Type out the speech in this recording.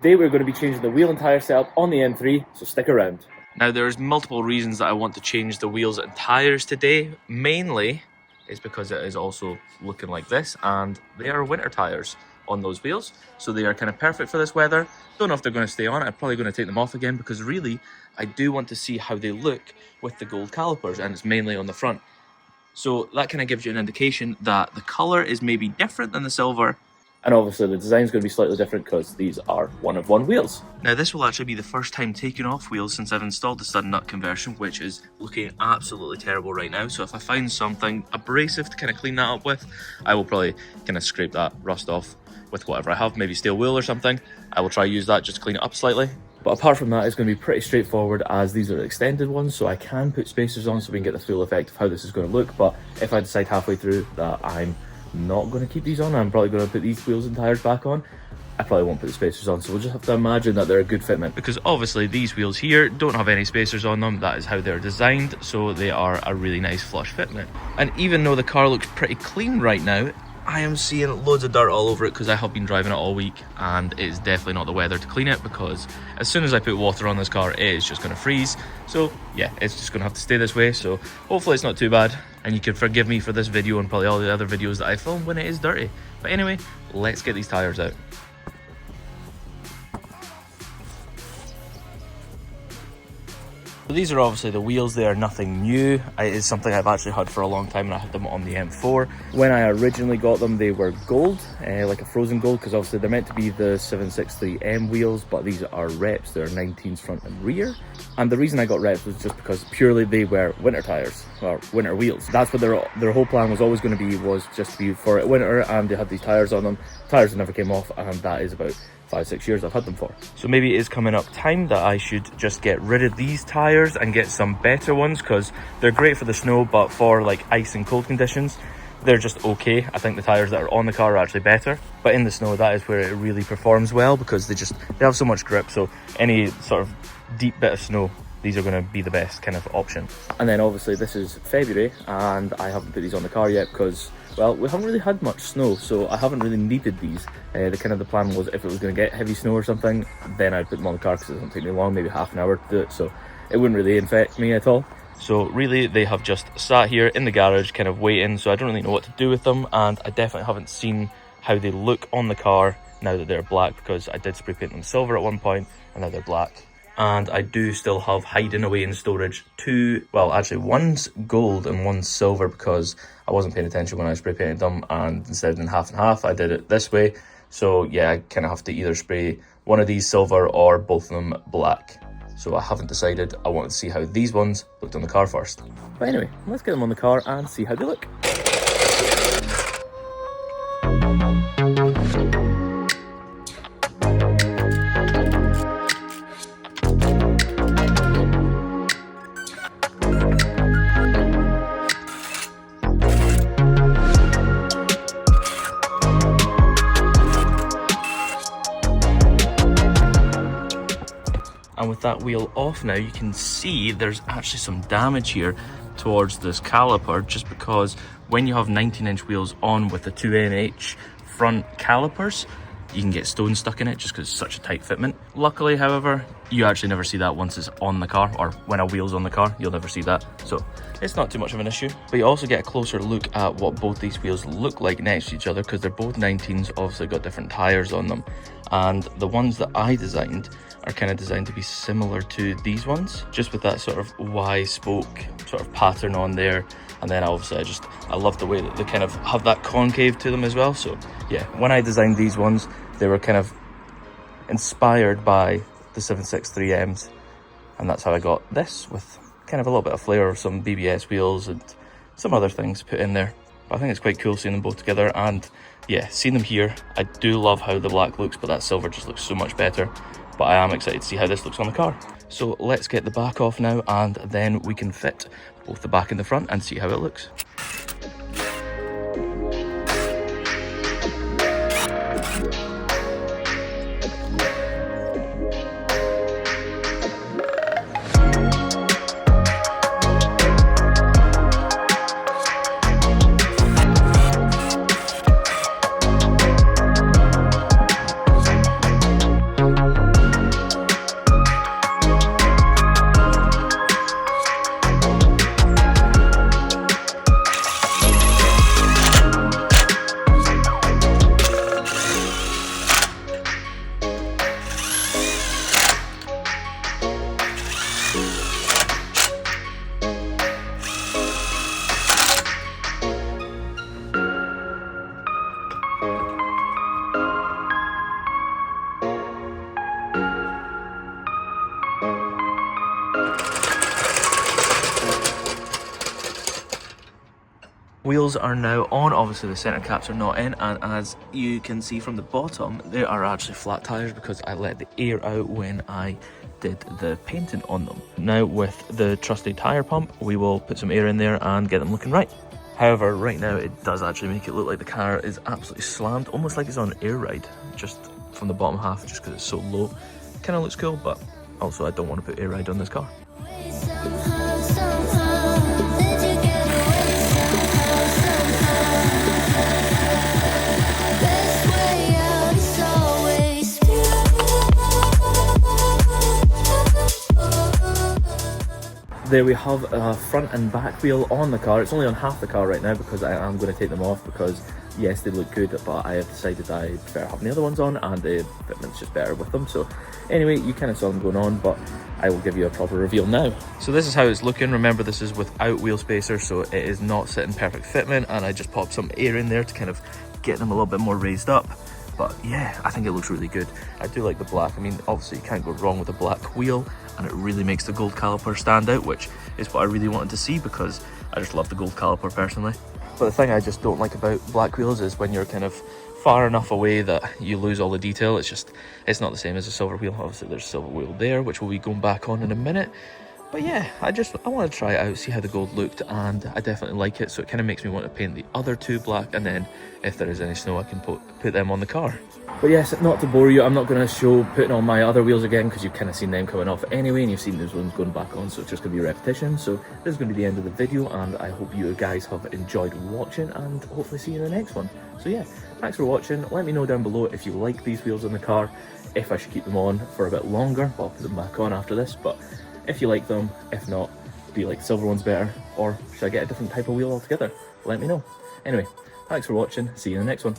Today we're going to be changing the wheel and tyre setup on the M3, so stick around. Now there's multiple reasons that I want to change the wheels and tyres today. Mainly is because it is also looking like this, and they are winter tyres on those wheels, so they are kind of perfect for this weather. Don't know if they're going to stay on. I'm probably going to take them off again because really I do want to see how they look with the gold calipers, and it's mainly on the front. So that kind of gives you an indication that the colour is maybe different than the silver. And obviously the design is going to be slightly different because these are one-of-one wheels. Now this will actually be the first time taking off wheels since I've installed the stud nut conversion, which is looking absolutely terrible right now. So if I find something abrasive to kind of clean that up with, I will probably kind of scrape that rust off with whatever I have, maybe steel wool or something. I will try use that just to clean it up slightly. But apart from that, it's going to be pretty straightforward as these are extended ones, so I can put spacers on so we can get the full effect of how this is going to look. But if I decide halfway through that I'm not going to keep these on, I'm probably going to put these wheels and tyres back on, I probably won't put the spacers on, so we'll just have to imagine that they're a good fitment. Because obviously these wheels here don't have any spacers on them, that is how they're designed, so they are a really nice flush fitment. And even though the car looks pretty clean right now, I am seeing loads of dirt all over it because I have been driving it all week, and it's definitely not the weather to clean it because as soon as I put water on this car, it is just going to freeze. So yeah, it's just going to have to stay this way, so hopefully it's not too bad. And you can forgive me for this video and probably all the other videos that I film when it is dirty. But anyway, let's get these tyres out. So these are obviously the wheels, they are nothing new. It is something I've actually had for a long time, and I had them on the M4. When I originally got them, they were gold, like a frozen gold, because obviously they're meant to be the 763M wheels, but these are reps, they're 19s front and rear. And the reason I got reps was just because purely they were winter tyres, or winter wheels. That's what their whole plan was always going to be, was just to be for winter, and they had these tyres on them. Tyres never came off, and that is about 5-6 years I've had them for. So maybe it is coming up time that I should just get rid of these tyres and get some better ones, because they're great for the snow, but for like ice and cold conditions, they're just okay. I think the tyres that are on the car are actually better, but in the snow that is where it really performs well because they have so much grip. So any sort of deep bit of snow, these are going to be the best kind of option. And then obviously this is February and I haven't put these on the car yet because, well, we haven't really had much snow, so I haven't really needed these. The plan was if it was going to get heavy snow or something, then I'd put them on the car because it doesn't take me long, maybe half an hour to do it, so it wouldn't really affect me at all. So really they have just sat here in the garage kind of waiting, so I don't really know what to do with them, and I definitely haven't seen how they look on the car now that they're black, because I did spray paint them silver at one point and now they're black. And I do still have hiding away in storage one's gold and one's silver because I wasn't paying attention when I spray painted them, and instead of doing half and half I did it this way. So yeah, I kind of have to either spray one of these silver or both of them black. So I haven't decided. I want to see how these ones looked on the car first. But anyway, let's get them on the car and see how they look. And with that wheel off now, you can see there's actually some damage here towards this caliper, just because when you have 19-inch wheels on with the 2NH front calipers, you can get stone stuck in it just because it's such a tight fitment. Luckily, however, you actually never see that once it's on the car, or when a wheel's on the car, you'll never see that. So it's not too much of an issue. But you also get a closer look at what both these wheels look like next to each other, because they're both 19s, obviously got different tires on them. And the ones that I designed are kind of designed to be similar to these ones, just with that sort of Y spoke sort of pattern on there. And then obviously I love the way that they kind of have that concave to them as well. So yeah, when I designed these ones, they were kind of inspired by the 763Ms, and that's how I got this, with kind of a little bit of flair of some BBS wheels and some other things put in there. But I think it's quite cool seeing them both together, and yeah, seeing them here, I do love how the black looks, but that silver just looks so much better. But I am excited to see how this looks on the car. So let's get the back off now, and then we can fit both the back and the front and see how it looks. Wheels are now on, obviously the centre caps are not in, and as you can see from the bottom, they are actually flat tyres because I let the air out when I did the painting on them. Now with the trusty tyre pump, we will put some air in there and get them looking right. However, right now it does actually make it look like the car is absolutely slammed, almost like it's on an air ride, just from the bottom half, just because it's so low. Kind of looks cool, but also I don't want to put air ride on this car. There we have a front and back wheel on the car. It's only on half the car right now because I am going to take them off because yes, they look good, but I have decided I prefer having the other ones on and the fitment's just better with them. So anyway, you kind of saw them going on, but I will give you a proper reveal now. So this is how it's looking. Remember, this is without wheel spacer, so it is not sitting perfect fitment, and I just popped some air in there to kind of get them a little bit more raised up. But yeah, I think it looks really good. I do like the black. I mean, obviously you can't go wrong with a black wheel, and it really makes the gold caliper stand out, which is what I really wanted to see because I just love the gold caliper personally. But the thing I just don't like about black wheels is when you're kind of far enough away that you lose all the detail. It's not the same as a silver wheel. Obviously there's a silver wheel there, which we'll be going back on in a minute. But yeah, I want to try it out, see how the gold looked, and I definitely like it. So it kind of makes me want to paint the other two black, and then if there is any snow, I can put them on the car. But yes, not to bore you, I'm not going to show putting on my other wheels again because you've kind of seen them coming off anyway, and you've seen those ones going back on, so it's just going to be a repetition. So this is going to be the end of the video, and I hope you guys have enjoyed watching, and hopefully see you in the next one. So yeah, thanks for watching. Let me know down below if you like these wheels on the car, if I should keep them on for a bit longer. Well, I'll put them back on after this, but if you like them, if not, do you like the silver ones better, or should I get a different type of wheel altogether? Let me know. Anyway, thanks for watching, see you in the next one.